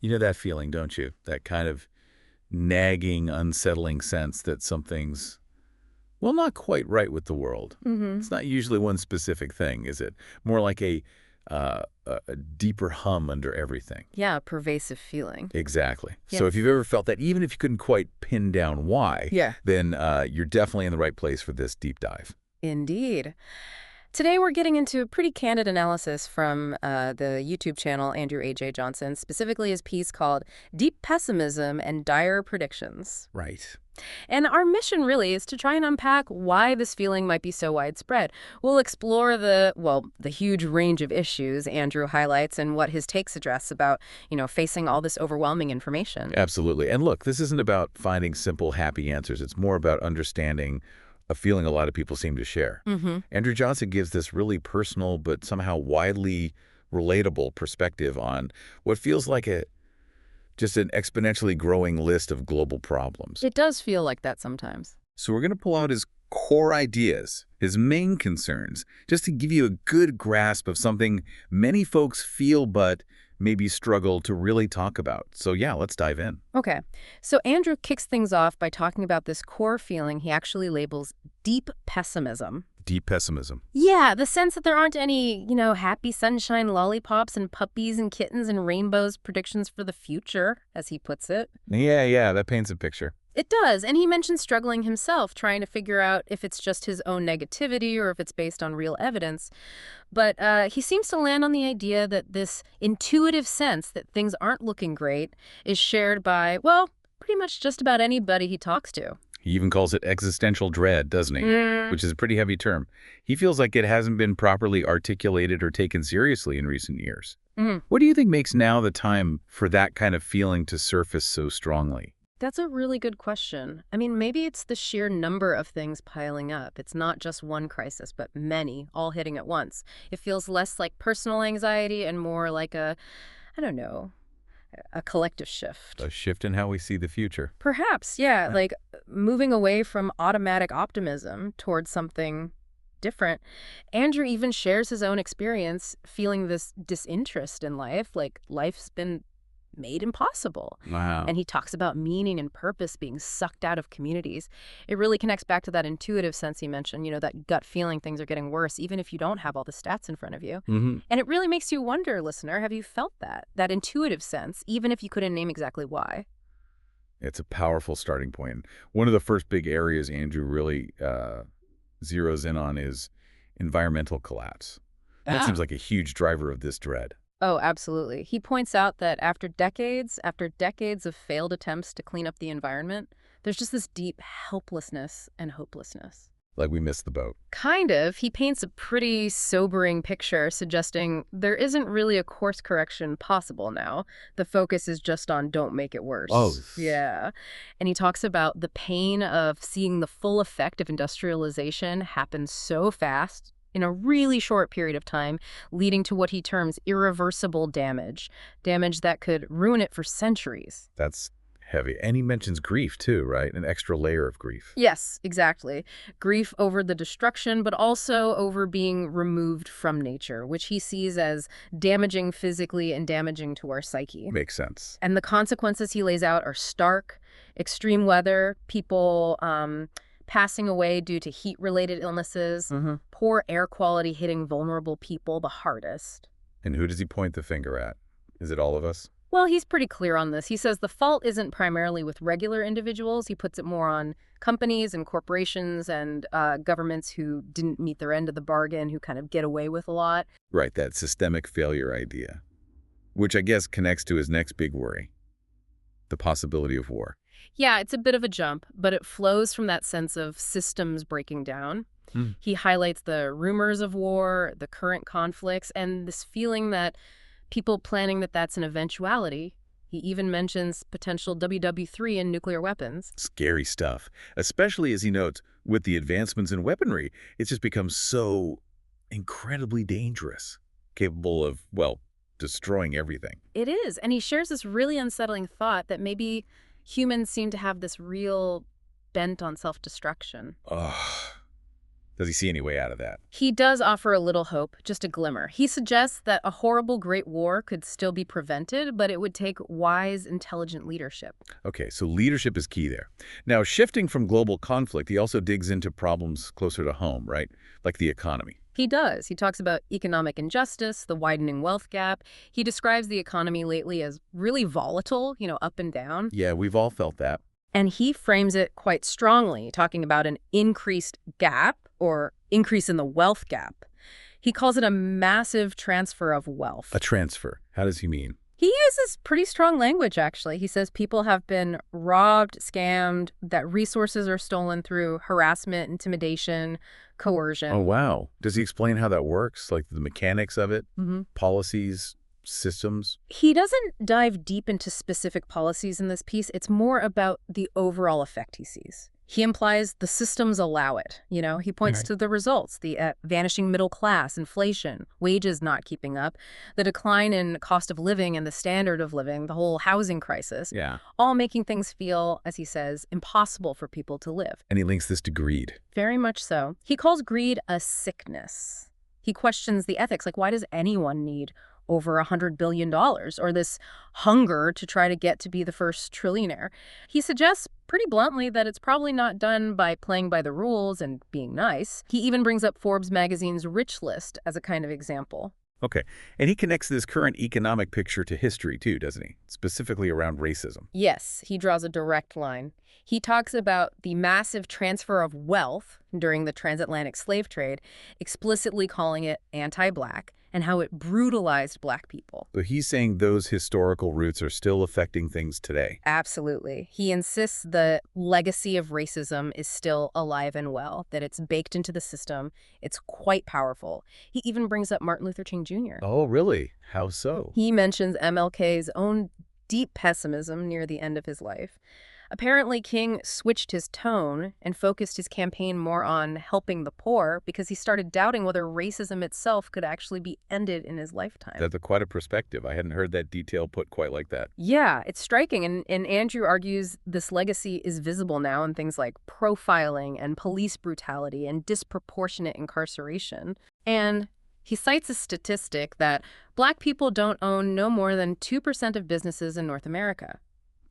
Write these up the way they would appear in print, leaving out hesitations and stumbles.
You know that feeling, don't you? That kind of nagging, unsettling sense that something's, well, not quite right with the world. Mm-hmm. It's not usually one specific thing, is it? More like a deeper hum under everything. Yeah, pervasive feeling. Exactly. Yeah. So if you've ever felt that, even if you couldn't quite pin down why, Yeah. then you're definitely in the right place for this deep dive. Indeed. Today we're getting into a pretty candid analysis from the YouTube channel Andrew A.J. Johnson, specifically his piece called Deep Pessimism and Dire Predictions. Right. And our mission really is to try and unpack why this feeling might be so widespread. We'll explore the huge range of issues Andrew highlights and what his takes address about, facing all this overwhelming information. Absolutely. And look, this isn't about finding simple, happy answers. It's more about understanding a feeling a lot of people seem to share. Mm-hmm. Andrew Johnson gives this really personal but somehow widely relatable perspective on what feels like just an exponentially growing list of global problems. It does feel like that sometimes. So we're going to pull out his core ideas, his main concerns, just to give you a good grasp of something many folks feel but maybe struggle to really talk about. So yeah, let's dive in. Okay, so Andrew kicks things off by talking about this core feeling he actually labels deep pessimism. Deep pessimism. Yeah, the sense that there aren't any, happy sunshine lollipops and puppies and kittens and rainbows predictions for the future, as he puts it. Yeah, that paints a picture. It does, and he mentions struggling himself, trying to figure out if it's just his own negativity or if it's based on real evidence. But he seems to land on the idea that this intuitive sense that things aren't looking great is shared by, well, pretty much just about anybody he talks to. He even calls it existential dread, doesn't he? Which is a pretty heavy term. He feels like it hasn't been properly articulated or taken seriously in recent years. Mm. What do you think makes now the time for that kind of feeling to surface so strongly? That's a really good question. I mean, maybe it's the sheer number of things piling up. It's not just one crisis, but many, all hitting at once. It feels less like personal anxiety and more like I don't know, a collective shift. A shift in how we see the future. Perhaps, yeah, like moving away from automatic optimism towards something different. Andrew even shares his own experience feeling this disinterest in life, like life's been made impossible. Wow. And he talks about meaning and purpose being sucked out of communities. It really connects back to that intuitive sense he mentioned, that gut feeling things are getting worse, even if you don't have all the stats in front of you. Mm-hmm. And it really makes you wonder, listener, have you felt that intuitive sense, even if you couldn't name exactly why? It's a powerful starting point. One of the first big areas Andrew really zeroes in on is environmental collapse. That seems like a huge driver of this dread. Oh, absolutely. He points out that after decades of failed attempts to clean up the environment, there's just this deep helplessness and hopelessness. Like we missed the boat. Kind of. He paints a pretty sobering picture, suggesting there isn't really a course correction possible now. The focus is just on don't make it worse. Oh. Yeah. And he talks about the pain of seeing the full effect of industrialization happen so fast in a really short period of time, leading to what he terms irreversible damage that could ruin it for centuries. That's heavy. And he mentions grief too, right? An extra layer of grief. Yes, exactly. Grief over the destruction, but also over being removed from nature, which he sees as damaging physically and damaging to our psyche. Makes sense. And the consequences he lays out are stark: extreme weather, people passing away due to heat-related illnesses, poor air quality hitting vulnerable people the hardest. And who does he point the finger at? Is it all of us? Well, he's pretty clear on this. He says the fault isn't primarily with regular individuals. He puts it more on companies and corporations and governments who didn't meet their end of the bargain, who kind of get away with a lot. Right, that systemic failure idea, which I guess connects to his next big worry, the possibility of war. Yeah, it's a bit of a jump, but it flows from that sense of systems breaking down. He highlights the rumors of war, the current conflicts, and this feeling that people planning that that's an eventuality. He even mentions potential WW3 and nuclear weapons. Scary stuff, especially as he notes, with the advancements in weaponry, it's just become so incredibly dangerous, capable of, well, destroying everything. It is, and he shares this really unsettling thought that maybe humans seem to have this real bent on self-destruction. Ugh. Does he see any way out of that? He does offer a little hope, just a glimmer. He suggests that a horrible Great War could still be prevented, but it would take wise, intelligent leadership. Okay, so leadership is key there. Now, shifting from global conflict, he also digs into problems closer to home, right? Like the economy. He does. He talks about economic injustice, the widening wealth gap. He describes the economy lately as really volatile, up and down. Yeah, we've all felt that. And he frames it quite strongly, talking about an increased gap or increase in the wealth gap. He calls it a massive transfer of wealth. A transfer. How does he mean? He uses pretty strong language, actually. He says people have been robbed, scammed, that resources are stolen through harassment, intimidation, coercion. Oh, wow. Does he explain how that works? Like the mechanics of it? Policies, systems? He doesn't dive deep into specific policies in this piece. It's more about the overall effect he sees. He implies the systems allow it. He points to the results, the vanishing middle class, inflation, wages not keeping up, the decline in cost of living and the standard of living, the whole housing crisis, all making things feel, as he says, impossible for people to live. And he links this to greed. Very much so. He calls greed a sickness. He questions the ethics, like why does anyone need over $100 billion or this hunger to try to get to be the first trillionaire? He suggests pretty bluntly that it's probably not done by playing by the rules and being nice. He even brings up Forbes magazine's rich list as a kind of example. Okay. And he connects this current economic picture to history too, doesn't he? Specifically around racism. Yes, he draws a direct line. He talks about the massive transfer of wealth during the transatlantic slave trade, explicitly calling it anti-Black, and how it brutalized Black people. So he's saying those historical roots are still affecting things today. Absolutely. He insists the legacy of racism is still alive and well, that it's baked into the system. It's quite powerful. He even brings up Martin Luther King Jr. Oh, really? How so? He mentions MLK's own deep pessimism near the end of his life. Apparently, King switched his tone and focused his campaign more on helping the poor because he started doubting whether racism itself could actually be ended in his lifetime. That's quite a perspective. I hadn't heard that detail put quite like that. Yeah, it's striking. And Andrew argues this legacy is visible now in things like profiling and police brutality and disproportionate incarceration. And he cites a statistic that Black people don't own no more than 2% of businesses in North America.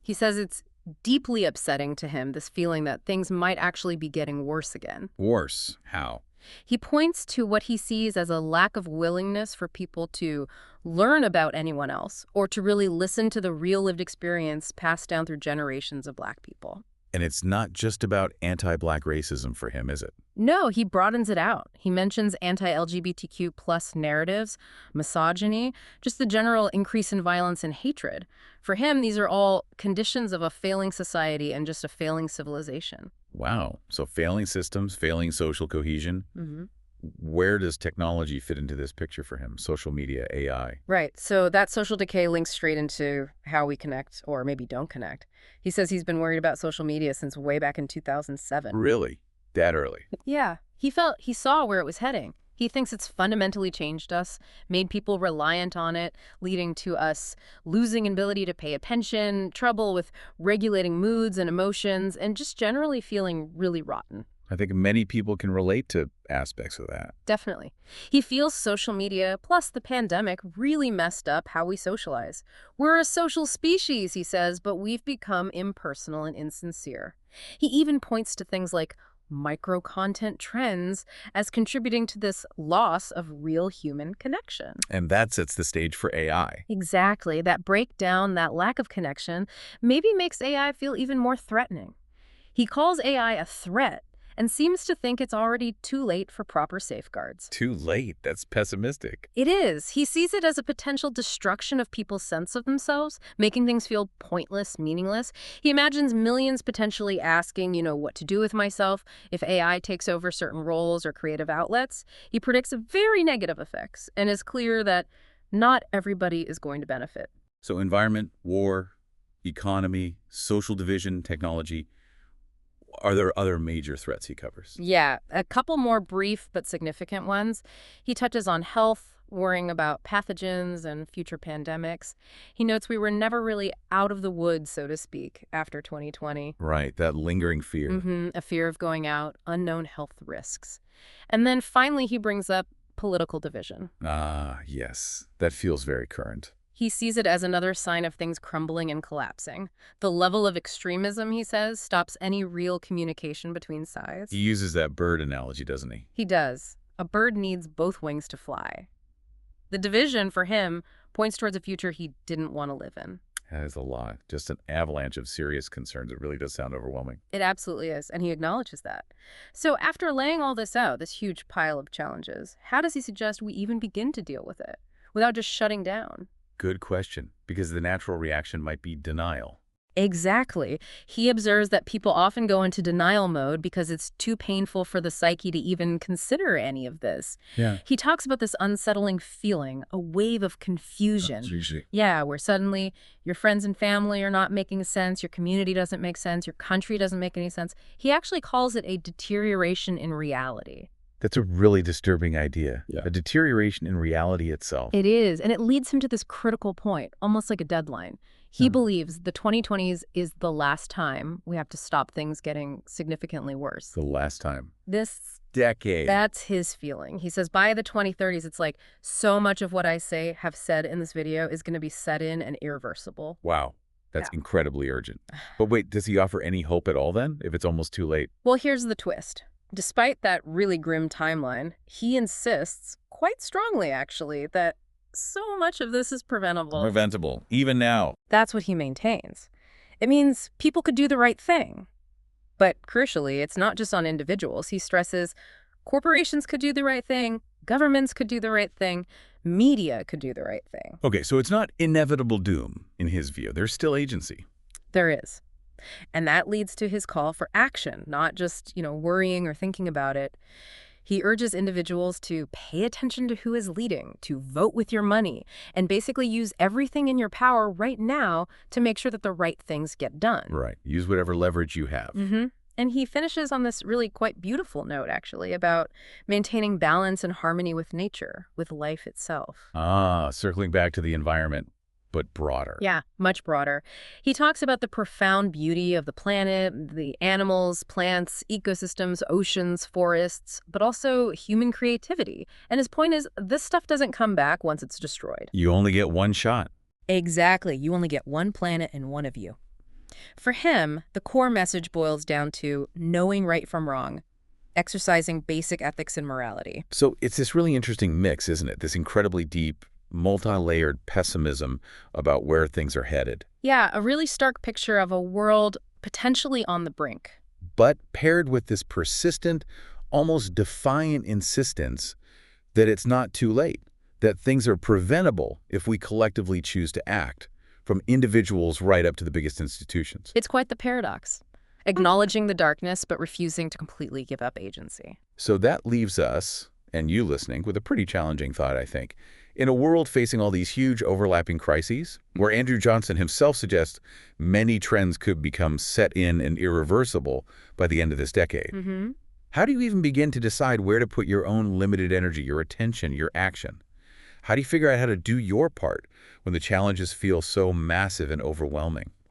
He says it's deeply upsetting to him, this feeling that things might actually be getting worse again. Worse? How? He points to what he sees as a lack of willingness for people to learn about anyone else or to really listen to the real lived experience passed down through generations of Black people. And it's not just about anti-Black racism for him, is it? No, he broadens it out. He mentions anti-LGBTQ plus narratives, misogyny, just the general increase in violence and hatred. For him, these are all conditions of a failing society and just a failing civilization. Wow. So failing systems, failing social cohesion. Where does technology fit into this picture for him? Social media, AI? Right. So that social decay links straight into how we connect or maybe don't connect. He says he's been worried about social media since way back in 2007. Really? That early? Yeah. He saw where it was heading. He thinks it's fundamentally changed us, made people reliant on it, leading to us losing ability to pay attention, trouble with regulating moods and emotions, and just generally feeling really rotten. I think many people can relate to aspects of that. Definitely. He feels social media plus the pandemic really messed up how we socialize. We're a social species, he says, but we've become impersonal and insincere. He even points to things like micro-content trends as contributing to this loss of real human connection. And that sets the stage for AI. Exactly. That breakdown, that lack of connection, maybe makes AI feel even more threatening. He calls AI a threat and seems to think it's already too late for proper safeguards. Too late? That's pessimistic. It is. He sees it as a potential destruction of people's sense of themselves, making things feel pointless, meaningless. He imagines millions potentially asking, what to do with myself if AI takes over certain roles or creative outlets. He predicts very negative effects and is clear that not everybody is going to benefit. So environment, war, economy, social division, technology. Are there other major threats he covers? Yeah, a couple more brief but significant ones. He touches on health, worrying about pathogens and future pandemics. He notes we were never really out of the woods, so to speak, after 2020. Right, that lingering fear. A fear of going out, unknown health risks. And then finally he brings up political division. Ah, yes. That feels very current. He sees it as another sign of things crumbling and collapsing. The level of extremism, he says, stops any real communication between sides. He uses that bird analogy, doesn't he? He does. A bird needs both wings to fly. The division, for him, points towards a future he didn't want to live in. That is a lot. Just an avalanche of serious concerns. It really does sound overwhelming. It absolutely is, and he acknowledges that. So after laying all this out, this huge pile of challenges, how does he suggest we even begin to deal with it without just shutting down? Good question, because the natural reaction might be denial. Exactly. He observes that people often go into denial mode because it's too painful for the psyche to even consider any of this. Yeah. He talks about this unsettling feeling, a wave of confusion. Yeah, where suddenly your friends and family are not making sense, your community doesn't make sense, your country doesn't make any sense. He actually calls it a deterioration in reality. That's a really disturbing idea. Yeah. A deterioration in reality itself. It is, and it leads him to this critical point, almost like a deadline. He believes the 2020s is the last time we have to stop things getting significantly worse. The last time. This Decade. That's his feeling. He says by the 2030s, it's like so much of what I have said in this video is going to be set in and irreversible. Wow. That's incredibly urgent. But wait, does he offer any hope at all then, if it's almost too late? Well, here's the twist. Despite that really grim timeline, he insists, quite strongly actually, that so much of this is preventable. Preventable, even now. That's what he maintains. It means people could do the right thing. But crucially, it's not just on individuals. He stresses corporations could do the right thing, governments could do the right thing, media could do the right thing. Okay, so it's not inevitable doom, in his view. There's still agency. There is. And that leads to his call for action, not just, worrying or thinking about it. He urges individuals to pay attention to who is leading, to vote with your money, and basically use everything in your power right now to make sure that the right things get done. Right. Use whatever leverage you have. And he finishes on this really quite beautiful note, actually, about maintaining balance and harmony with nature, with life itself. Ah, circling back to the environment, but broader. Yeah, much broader. He talks about the profound beauty of the planet, the animals, plants, ecosystems, oceans, forests, but also human creativity. And his point is, this stuff doesn't come back once it's destroyed. You only get one shot. Exactly. You only get one planet and one of you. For him, the core message boils down to knowing right from wrong, exercising basic ethics and morality. So it's this really interesting mix, isn't it? This incredibly deep, multi-layered pessimism about where things are headed. Yeah, a really stark picture of a world potentially on the brink. But paired with this persistent, almost defiant insistence that it's not too late, that things are preventable if we collectively choose to act, from individuals right up to the biggest institutions. It's quite the paradox, acknowledging the darkness but refusing to completely give up agency. So that leaves us, and you listening, with a pretty challenging thought, I think. In a world facing all these huge overlapping crises, where Andrew Johnson himself suggests many trends could become set in and irreversible by the end of this decade, how do you even begin to decide where to put your own limited energy, your attention, your action? How do you figure out how to do your part when the challenges feel so massive and overwhelming?